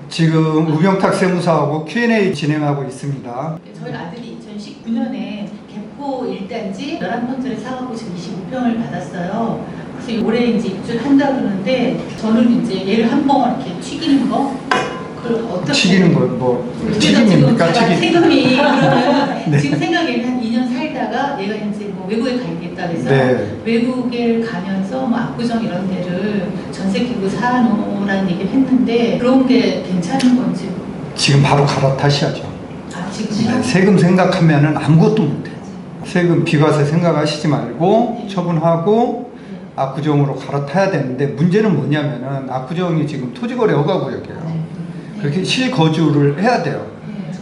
지금 우병탁 세무사하고 Q&A 진행하고 있습니다. 저희 아들이 2019년에 개포 1단지 11평짜리 사갖고 지금 25평을 받았어요. 그래서 올해 이제 입주를 한다 그러는데 저는 이제 얘를 한번 이렇게 튀기는 거 그걸 어떻게 튀기는 거 뭐 지금 튀김입니까? 제가 튀김. 세금이 그러면 네. 지금 생각에는 한 2년 살다가 얘가 이제 뭐 외국에 가야겠다 그래서 네. 외국에 가면서 뭐 압구정 이런 데를 전세 끼고 사놓으라는 얘기를 했는데 그런 게 괜찮은 건지 지금 바로 갈아타셔야죠. 지금요? 네, 세금 생각하면은 아무것도 못해요. 세금 비과세 생각하시지 말고 처분하고 압구정으로 갈아타야 되는데 문제는 뭐냐면은 압구정이 지금 토지거래 허가구역이에요. 그렇게 실거주를 해야 돼요.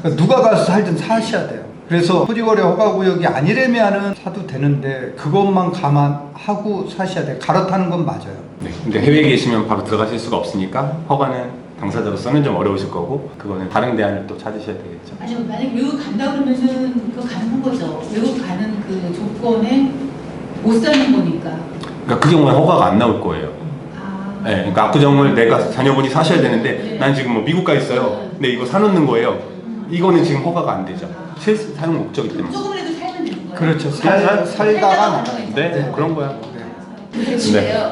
그러니까 누가 가서 살든 사셔야 돼요. 그래서 토지거래 허가구역이 아니라면은 사도 되는데 그것만 감안하고 사셔야 돼요. 갈아타는 건 맞아요. 네, 근데 해외에 계시면 바로 들어가실 수가 없으니까 허가는 당사자로서는 좀 어려우실 거고 그거는 다른 대안을 또 찾으셔야 되겠죠. 아니 만약 외국 간다 그러면은 그거 가능한 거죠. 외국 가는 그 조건에 못 사는 거니까. 그러니까 그 경우에 허가가 안 나올 거예요. 네, 그러니까 압구정을 내가 자녀분이 사셔야 되는데 난 지금 뭐 미국 가 있어요. 근데 이거 사놓는 거예요. 이거는 지금 허가가 안 되죠. 실수 사용 목적이기 때문에. 조금이라도 살면 되는 거예요. 그렇죠. 살다가 살다가 나가요. 네, 그런 거야. 그런데요.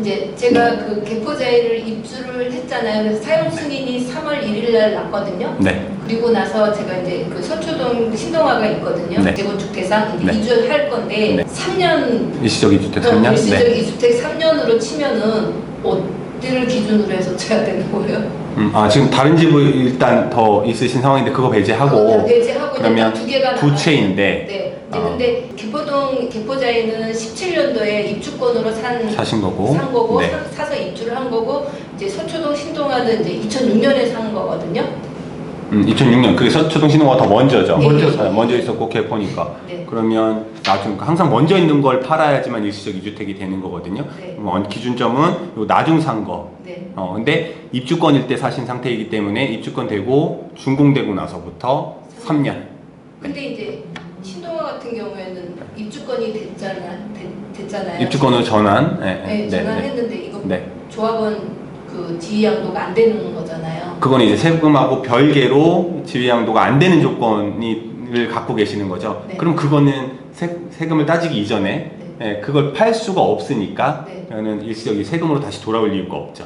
이제 제가 그 개포자이를 입주를 했잖아요. 그래서 사용 승인이 3월 1일 날 났거든요. 네. 그리고 나서 제가 이제 그 서초동 신동아가 있거든요. 네. 재건축 대상 네. 이주할 건데 네. 3년 일시적 이주택 3년? 일시적 네. 이주택 3년으로 치면은 어디를 기준으로 해서 쳐야 되는 거예요? 지금 다른 집을 일단 더 있으신 상황인데 그거 배제하고 배제하고 그러면 두 개가 두 채인데 네. 근데 개포동 개포자이는 17년도에 입주권으로 사신 거고 산 거고 네. 사서 입주를 한 거고 이제 서초동 신동아는 이제 2006년에 산 거거든요. 2006년 그게 서초동 신호가 더 먼저죠. 네. 먼저 있었고 개포니까. 네. 그러면 나중 항상 먼저 있는 걸 팔아야지만 일시적 이주택이 되는 거거든요. 네. 기준점은 요 나중 산 거. 네. 근데 입주권일 때 사신 상태이기 때문에 입주권 되고 준공되고 나서부터 3년. 근데 이제 신동아 같은 경우에는 입주권이 됐잖아요. 입주권으로 전환. 네, 전환했는데 이거 네. 조합원 그 지위양도가 안 되는 거잖아요. 그건 이제 세금하고 별개로 지위양도가 안 되는 조건을 갖고 계시는 거죠. 네. 그럼 그거는 세금을 따지기 이전에 네. 그걸 팔 수가 없으니까 네. 그러면 일시적 세금으로 다시 돌아올 이유가 없죠.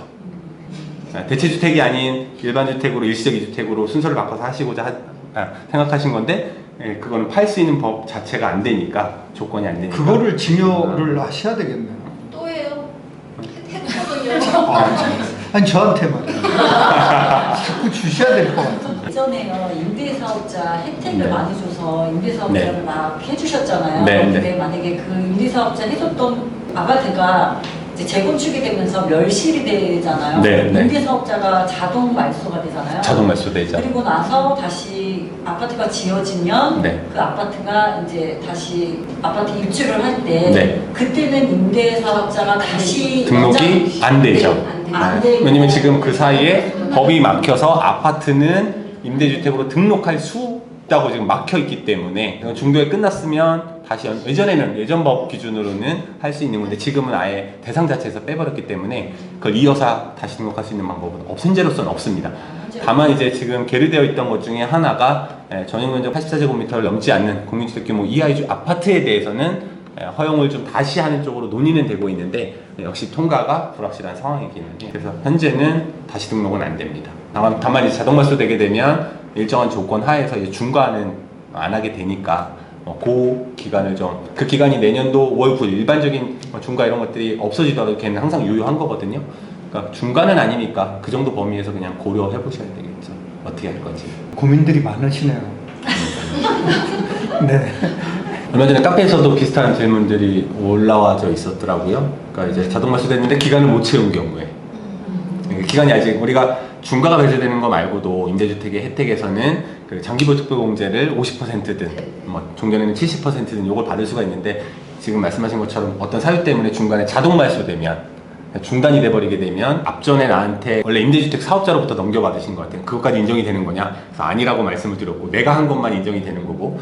대체주택이 아닌 일반 주택으로 일시적 이주택으로 순서를 바꿔서 하시고자 생각하신 건데 그거는 팔 수 있는 법 자체가 안 되니까 조건이 안 되니까 그거를 증여를 하셔야 되겠네요. 또 해요. 했거든요. 아니 저한테 말이에요. 자꾸 주셔야 될 것 같은데. 예전에요 임대사업자 혜택을 네. 많이 줘서 임대사업자를 네. 막 해주셨잖아요. 네, 근데 네. 만약에 그 임대사업자 해줬던 아파트가 이제 재건축이 되면서 멸실이 되잖아요. 네, 네. 임대사업자가 자동 말소가 되잖아요. 자동 말소되죠. 그리고 나서 다시 아파트가 지어지면 네. 그 아파트가 이제 다시 아파트 입주를 할 때 네. 그때는 임대사업자가 다시 등록이 안 되죠. 안 돼요. 안 되고 왜냐면 지금 그 사이에 법이 막혀서 아파트는 임대주택으로 등록할 수 있다고 지금 막혀 있기 때문에 중도에 끝났으면 다시 예전에는 예전 법 기준으로는 할 수 있는 건데 지금은 아예 대상 자체에서 빼버렸기 때문에 그걸 이어서 다시 등록할 수 있는 방법은 현재로서는 없습니다. 다만 이제 지금 계류되어 있던 것 중에 하나가 전용 면적 84제곱미터를 넘지 않는 공유주택 규모 이하의 아파트에 대해서는 허용을 좀 다시 하는 쪽으로 논의는 되고 있는데 역시 통과가 불확실한 상황이긴 해요. 그래서 현재는 다시 등록은 안 됩니다. 다만 이제 자동 말소되게 되면 일정한 조건 하에서 이제 중과는 안 하게 되니까 그 기간을 그 기간이 내년도 5월 9일 일반적인 중과 이런 것들이 없어지더라도 걔는 항상 유효한 거거든요. 그러니까 중과는 아니니까 그 정도 범위에서 그냥 고려해 보셔야 되겠죠. 어떻게 할 건지. 고민들이 많으시네요. 네. 얼마 전에 카페에서도 비슷한 질문들이 올라와져 있었더라고요. 그러니까 이제 자동 말소됐는데 기간을 못 채운 경우에 기간이 아직 우리가 중과가 배제되는 거 말고도 임대주택의 혜택에서는 그 장기보증보공제를 50%든 뭐 종전에는 70%든 이걸 받을 수가 있는데 지금 말씀하신 것처럼 어떤 사유 때문에 중간에 자동 말소되면 중단이 돼버리게 되면 앞전에 나한테 원래 임대주택 사업자로부터 넘겨받으신 것 같아요. 그것까지 인정이 되는 거냐? 그래서 아니라고 말씀을 드렸고 내가 한 것만 인정이 되는 거고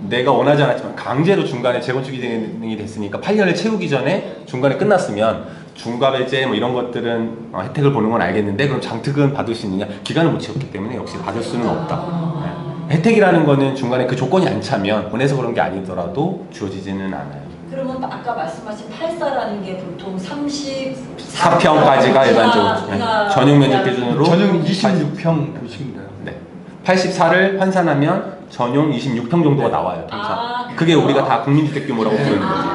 내가 원하지 않았지만 강제로 중간에 재건축이 진행이 됐으니까 8년을 채우기 전에 중간에 끝났으면 중과배제 뭐 이런 것들은 혜택을 보는 건 알겠는데 그럼 장특은 받을 수 있느냐? 기간을 못 채웠기 때문에 역시 받을 수는 없다. 네. 혜택이라는 거는 중간에 그 조건이 안 차면 원해서 그런 게 아니더라도 주어지지는 않아요. 그러면 아까 말씀하신 84라는 게 보통 34평까지가 일반적으로 네. 전용 면적 기준으로 전용 26평 보시면 돼요. 네. 84를 환산하면 전용 26평 정도가 나와요. 아, 그게 우리가 다 국민주택 규모라고 부르는 거지.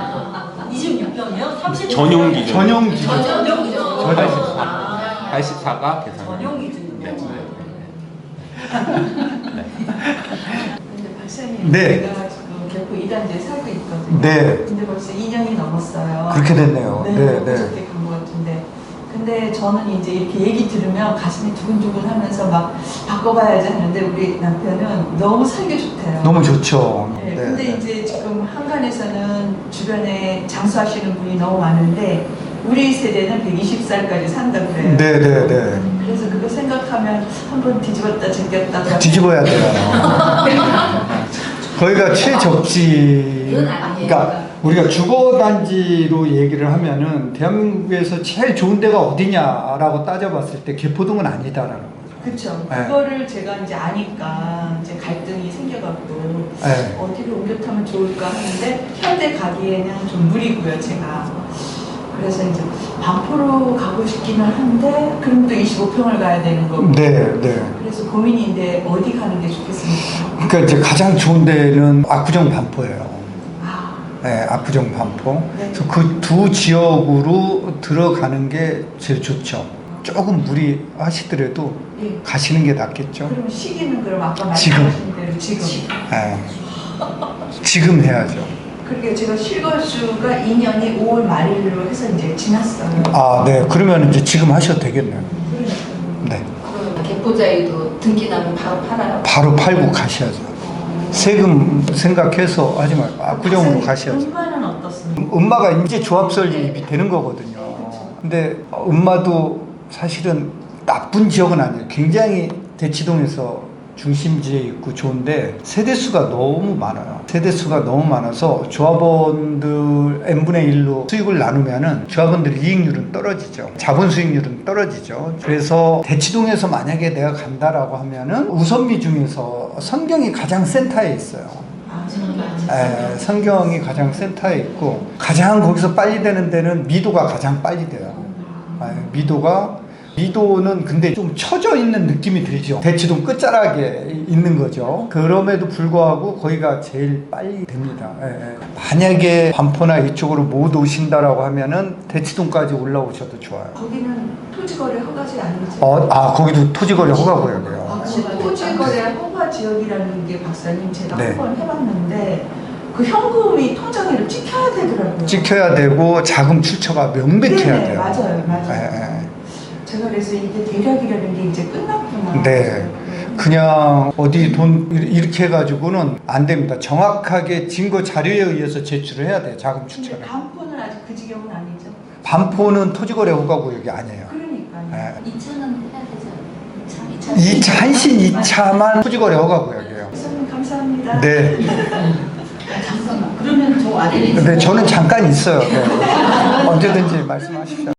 26평이요? 30 전용 기준. 전용 기준. 전용 기준. 84가 계산. 전용 기준. 네. 근데 박사님, 네. 제가 지금 개포 2단지에 살고 있거든요. 네. 근데 벌써 2년이 넘었어요. 그렇게 됐네요. 네, 네, 네. 그저께 간 것 같은데. 근데 저는 이제 이렇게 얘기 들으면 가슴이 두근두근 하면서 막 바꿔봐야지 하는데 우리 남편은 너무 살기 좋대요. 너무 좋죠. 네, 근데 이제 지금 한간에서는 주변에 장수하시는 분이 너무 많은데 우리 세대는 120살까지 산다고 그래요. 네, 네, 네. 그래서 그거 생각하면 한번 뒤집었다 제꼈다 뒤집어야 돼요. 거기가 최적지. 그건 아니에요. 그러니까 우리가 주거단지로 얘기를 하면은 대한민국에서 제일 좋은 데가 어디냐라고 따져봤을 때 개포동은 아니다라는 거죠. 그렇죠. 네. 그거를 제가 이제 아니까 이제 갈등이 생겨갖고 네. 어디로 옮겨 타면 좋을까 하는데 현대 가기에는 좀 무리고요, 제가. 그래서 이제 반포로 가고 싶기는 한데 그럼 또 25평을 가야 되는 거고. 네, 네. 그래서 고민인데 어디 가는 게 좋겠습니까? 그러니까 이제 가장 좋은 데는 압구정 반포예요. 아, 네, 압구정 반포. 네. 그래서 그 두 지역으로 들어가는 게 제일 좋죠. 조금 무리하시더라도 예. 가시는 게 낫겠죠. 그럼 시기는 그럼 아까 지금. 말씀하신 대로 지금. 네. 지금 해야죠. 그러게 제가 실거주가 2년이 5월 말일로 해서 이제 지났어요. 아, 네. 그러면 이제 지금 하셔도 되겠네요. 그러니까요. 네. 그 개포자유도 등기 나면 바로 팔아요. 바로 팔고 가셔야죠. 세금 생각해서 하지 말고 압구정으로 가셔야죠. 음반은 어떻습니까? 엄마가 이제 조합 설립이 되는 거거든요. 근데 엄마도 사실은 나쁜 지역은 아니에요. 굉장히 대치동에서 중심지에 있고 좋은데 세대수가 너무 많아요. 세대수가 너무 많아서 조합원들 n분의 1로 수익을 나누면은 조합원들 이익률은 떨어지죠. 자본 수익률은 떨어지죠. 그래서 대치동에서 만약에 내가 간다라고 하면은 우선미 중에서 선경이 가장 센터에 있어요. 아, 성경이 가장 센터에 있고 가장 거기서 빨리 되는 데는 미도가 가장 빨리 돼요. 미도는 근데 좀 처져 있는 느낌이 들죠. 대치동 끝자락에 있는 거죠. 그럼에도 불구하고 거기가 제일 빨리 됩니다. 만약에 반포나 이쪽으로 못 오신다라고 하면은 대치동까지 올라오셔도 좋아요. 거기는 토지거래 허가지 아니죠? 거기도 토지거래 허가구역이에요. 아, 근데 토지거래 허가 지역이라는 게 박사님 제가 네. 한번 해봤는데 그 현금이 통장에를 찍혀야 되더라고요. 찍혀야 되고 자금 출처가 명백해야 네네, 돼요. 맞아요. 제가 그래서 이게 대략이라는 게 이제 끝났구나. 네. 그냥 어디 돈 이렇게 해가지고는 안 됩니다. 정확하게 증거 자료에 의해서 제출을 해야 돼요. 자금 근데 출처를. 반포는 아직 그 지경은 아니죠? 반포는 토지거래 허가구역이 아니에요. 그러니까요. 2차는 해야 되잖아요. 2차, 한신 2차만 토지거래 허가구역이에요. 선생님 감사합니다. 네. 잠깐만. 그러면 저 아들이 근데 저는 잠깐 있어요. 네. 언제든지 말씀하십시오.